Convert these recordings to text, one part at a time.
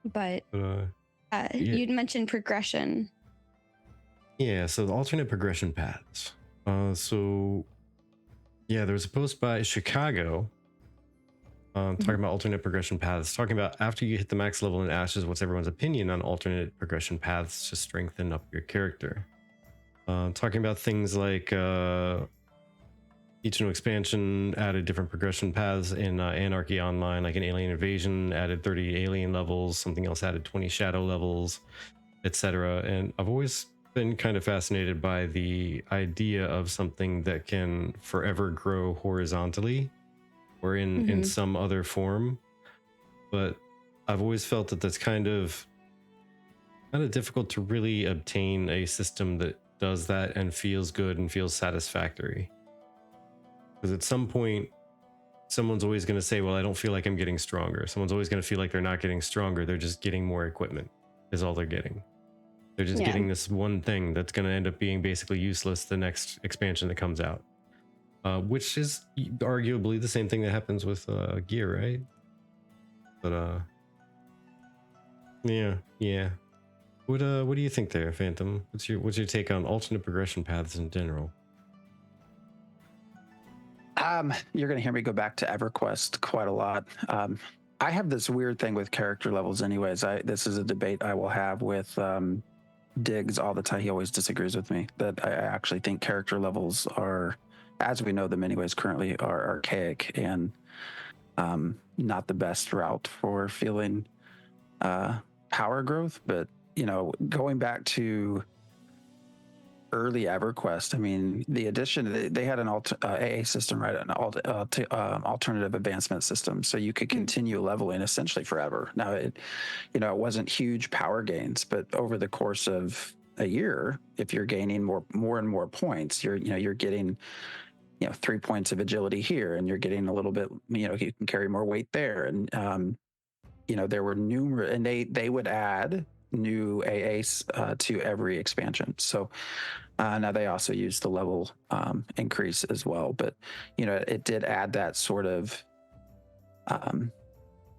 But But yeah, you'd mentioned progression. yeah. So the alternate progression paths. So yeah, there was a post by Chicago talking about alternate progression paths. Talking about after you hit the max level in Ashes, what's everyone's opinion on alternate progression paths to strengthen up your character? Talking about things like each new expansion added different progression paths in Anarchy Online, like an Alien Invasion added 30 alien levels, something else added 20 shadow levels, etc. And I've always been kind of fascinated by the idea of something that can forever grow horizontally or in some other form. But I've always felt that that's kind of difficult to really obtain a system that does that and feels good and feels satisfactory. Because at some point, someone's always going to say, well, I don't feel like I'm getting stronger. Someone's always going to feel like they're not getting stronger. They're just getting more equipment is all they're getting. They're just getting this one thing that's going to end up being basically useless the next expansion that comes out. Which is arguably the same thing that happens with gear, right? But yeah. What do you think there, Phantom? What's your take on alternate progression paths in general? You're going to hear me go back to EverQuest quite a lot. I have this weird thing with character levels anyways. This is a debate I will have with Diggs all the time. He always disagrees with me that I actually think character levels are, as we know them anyways, currently are archaic and not the best route for feeling power growth. But, going back to early EverQuest, I mean, the addition, they had an AA system, right? An alternative advancement system. So you could continue leveling essentially forever. Now, it wasn't huge power gains, but over the course of a year, if you're gaining more and more points, you're getting 3 points of agility here, and you're getting a little bit, you can carry more weight there. And, there were numerous, and they would add new AAs to every expansion. So now they also use the level increase as well. But, it did add that sort of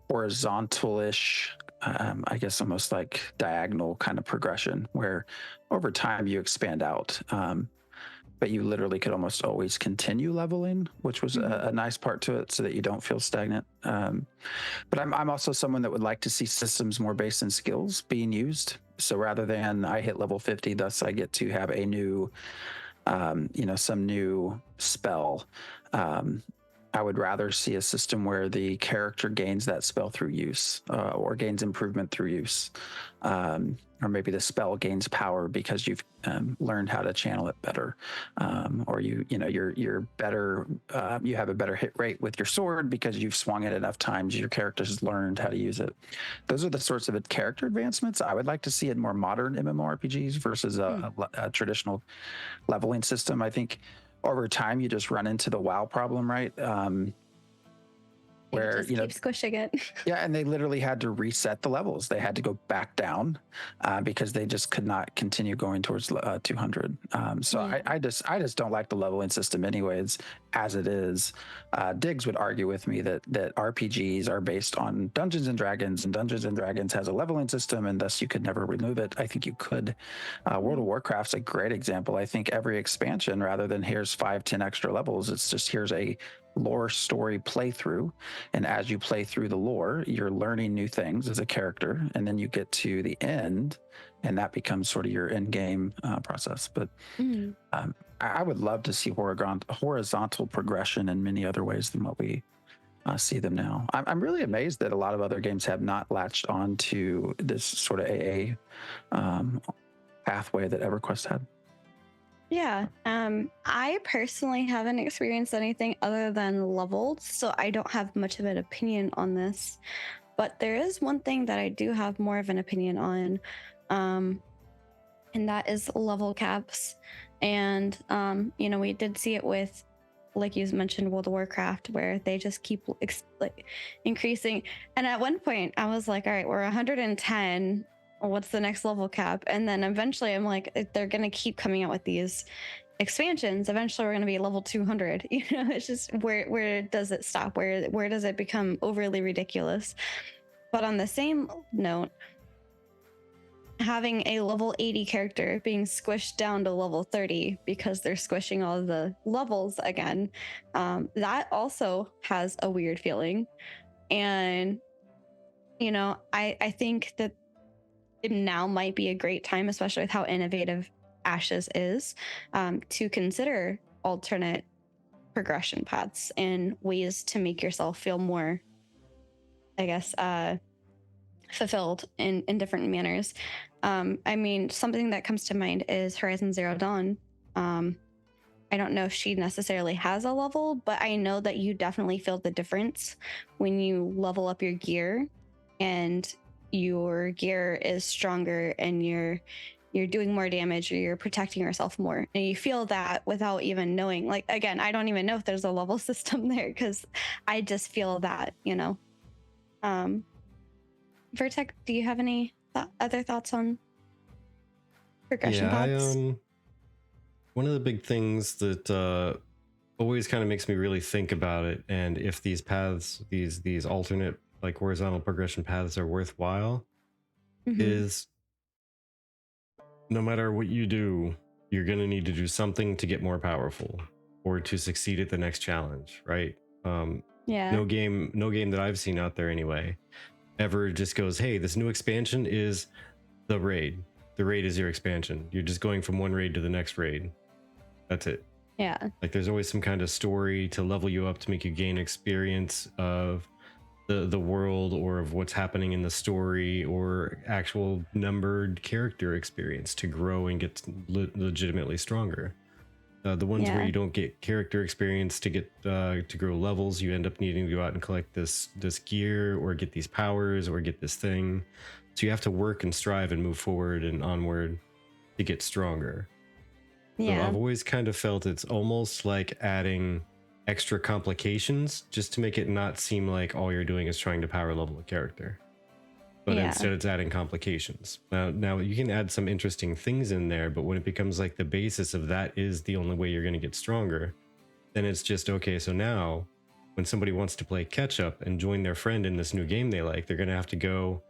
horizontal-ish, I guess almost like diagonal kind of progression where over time you expand out. But you literally could almost always continue leveling, which was a nice part to it so that you don't feel stagnant. But I'm also someone that would like to see systems more based in skills being used. So rather than I hit level 50, thus I get to have a new, some new spell. I would rather see a system where the character gains that spell through use, or gains improvement through use, or maybe the spell gains power because you've learned how to channel it better, or you're better. You have a better hit rate with your sword because you've swung it enough times. Your character's learned how to use it. Those are the sorts of character advancements I would like to see in more modern MMORPGs versus a traditional leveling system. I think over time you just run into the WoW problem, right? Where keep squishing it. Yeah, and they literally had to reset the levels. They had to go back down because they just could not continue going towards 200. I just don't like the leveling system anyways, as it is. Diggs would argue with me that RPGs are based on Dungeons and Dragons, and Dungeons and Dragons has a leveling system, and thus you could never remove it. I think you could. World of Warcraft's a great example. I think every expansion, rather than here's 5-10 extra levels, it's just here's a lore story playthrough, and as you play through the lore you're learning new things as a character, and then you get to the end and that becomes sort of your end game process. But I would love to see horizontal progression in many other ways than what we see them now. I'm really amazed that a lot of other games have not latched on to this sort of AA pathway that EverQuest had. Yeah, I personally haven't experienced anything other than leveled, so I don't have much of an opinion on this. But there is one thing that I do have more of an opinion on, and that is level caps. And we did see it with, like you mentioned, World of Warcraft, where they just keep increasing. And at one point, I was like, all right, we're 110. What's the next level cap? And then eventually I'm like, they're going to keep coming out with these expansions. Eventually we're going to be level 200. It's just where does it stop? Where does it become overly ridiculous? But on the same note, having a level 80 character being squished down to level 30 because they're squishing all the levels again, that also has a weird feeling. And, I think that it now might be a great time, especially with how innovative Ashes is, to consider alternate progression paths and ways to make yourself feel more, I guess, fulfilled in different manners. I mean, something that comes to mind is Horizon Zero Dawn. I don't know if she necessarily has a level, but I know that you definitely feel the difference when you level up your gear and your gear is stronger and you're doing more damage or you're protecting yourself more, and you feel that without even knowing. Like, again, I don't even know if there's a level system there because I just feel that. um Virtek, do you have any other thoughts on progression Yeah, paths? one of the big things that always kind of makes me really think about it, and if these paths, these alternate like horizontal progression paths are worthwhile, Mm-hmm. is no matter what you do, you're going to need to do something to get more powerful or to succeed at the next challenge, right? Yeah. No game that I've seen out there anyway ever just goes, hey, this new expansion is the raid. The raid is your expansion. You're just going from one raid to the next raid. That's it. Yeah. Like there's always some kind of story to level you up, to make you gain experience of the world or of what's happening in the story, or actual numbered character experience to grow and get legitimately stronger. The ones where Yeah. you don't get character experience to get to grow levels, you end up needing to go out and collect this gear or get these powers or get this thing. So you have to work and strive and move forward and onward to get stronger. So Yeah. I've always kind of felt it's almost like adding extra complications just to make it not seem like all you're doing is trying to power level a character. But Yeah. instead it's adding complications. Now you can add some interesting things in there, but when it becomes like the basis of that is the only way you're going to get stronger, then it's just okay, so now when somebody wants to play catch up and join their friend in this new game they like, they're going to have to go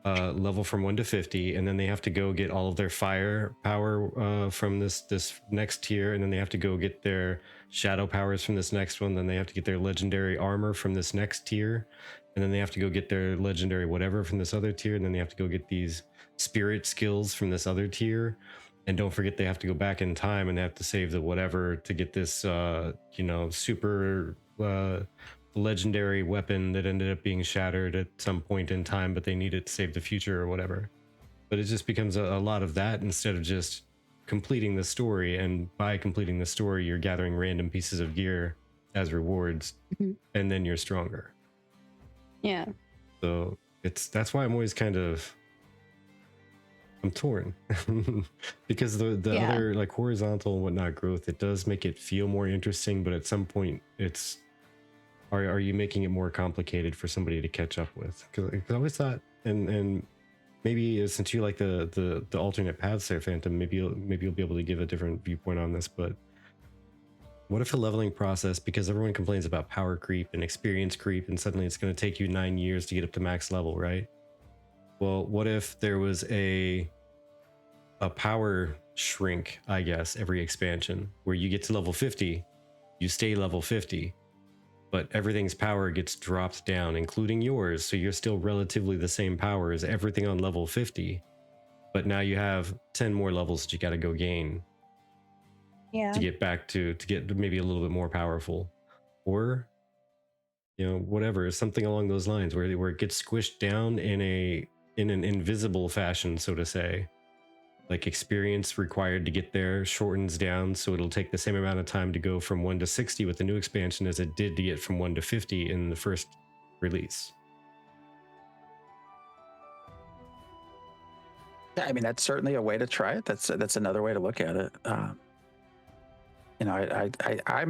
level from 1 to 50, and then they have to go get all of their fire power from this next tier, and then they have to go get their shadow powers from this next one, then they have to get their legendary armor from this next tier, and then they have to go get their legendary whatever from this other tier, and then they have to go get these spirit skills from this other tier. And don't forget, they have to go back in time and they have to save the whatever to get this super legendary weapon that ended up being shattered at some point in time, but they need it to save the future or whatever. But it just becomes a lot of that instead of just completing the story. And by completing the story, you're gathering random pieces of gear as rewards, Mhm. and then you're stronger. Yeah. So that's why I'm always I'm torn because the Yeah. other like horizontal and whatnot growth, it does make it feel more interesting, but at some point it's are you making it more complicated for somebody to catch up with? Because I always thought, and maybe since you like the alternate paths there, Phantom, maybe you'll be able to give a different viewpoint on this. But what if a leveling process, because everyone complains about power creep and experience creep, and suddenly it's going to take you 9 years to get up to max level, right? Well, what if there was a power shrink, I guess, every expansion where you get to level 50, you stay level 50, but everything's power gets dropped down, including yours, so you're still relatively the same power as everything on level 50, but now you have 10 more levels that you got to go gain Yeah. to get back to get maybe a little bit more powerful, or whatever, something along those lines where it gets squished down in an invisible fashion, so to say. Like experience required to get there shortens down, so it'll take the same amount of time to go from 1 to 60 with the new expansion as it did to get from 1 to 50 in the first release. I mean, that's certainly a way to try it. That's another way to look at it. I'm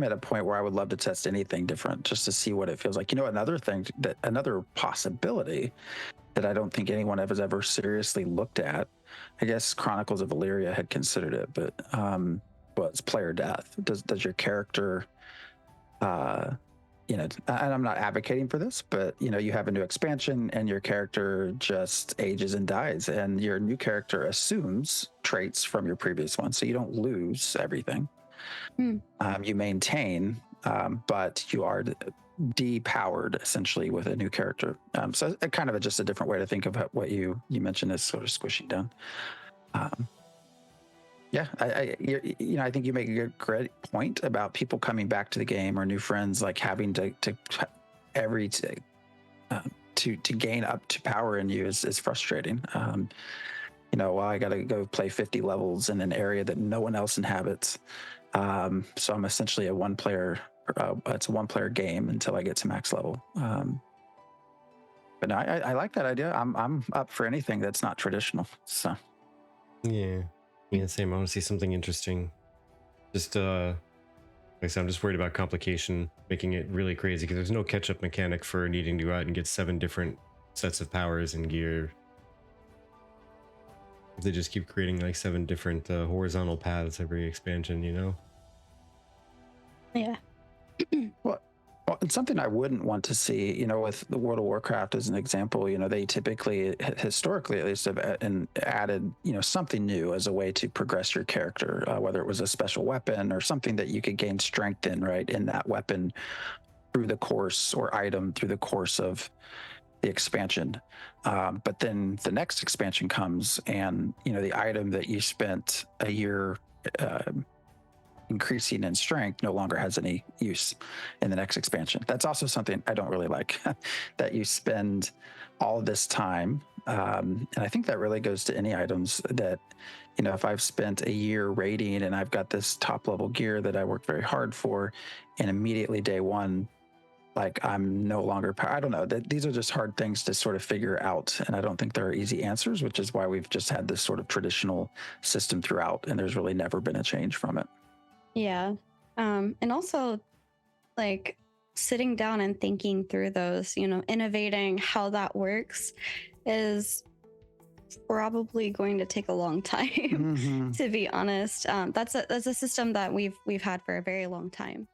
at a point where I would love to test anything different just to see what it feels like. Another possibility that I don't think anyone has ever seriously looked at. I guess Chronicles of Valyria had considered it, but it's player death. Does your character and I'm not advocating for this, but you have a new expansion and your character just ages and dies, and your new character assumes traits from your previous one, so you don't lose everything. You maintain, but you are depowered essentially with a new character. So kind of just a different way to think of what you mentioned as sort of squishing down. Yeah, I think you make a great point about people coming back to the game or new friends, like having to gain up to power in you is frustrating. Well, I got to go play 50 levels in an area that no one else inhabits. So I'm essentially a one player. It's a one player game until I get to max level. But no, I like that idea. I'm up for anything that's not traditional. So Yeah. Same. I want to see something interesting. Just like I said, I'm just worried about complication, making it really crazy, because there's no catch-up mechanic for needing to go out and get 7 different sets of powers and gear. If they just keep creating like 7 different horizontal paths every expansion, Yeah. Well, it's something I wouldn't want to see, with the World of Warcraft as an example. They typically, historically at least, have added, something new as a way to progress your character, whether it was a special weapon or something that you could gain strength in, right, in that weapon through the course, or item through the course of the expansion. But then the next expansion comes, and, the item that you spent a year increasing in strength no longer has any use in the next expansion. That's also something I don't really like, that you spend all this time. And I think that really goes to any items that, if I've spent a year raiding and I've got this top level gear that I worked very hard for, and immediately day one, like, I'm no longer, I don't know, these are just hard things to sort of figure out. And I don't think there are easy answers, which is why we've just had this sort of traditional system throughout, and there's really never been a change from it. Yeah. And also, like, sitting down and thinking through those, innovating how that works is probably going to take a long time, Mm-hmm. to be honest. That's a system that we've had for a very long time.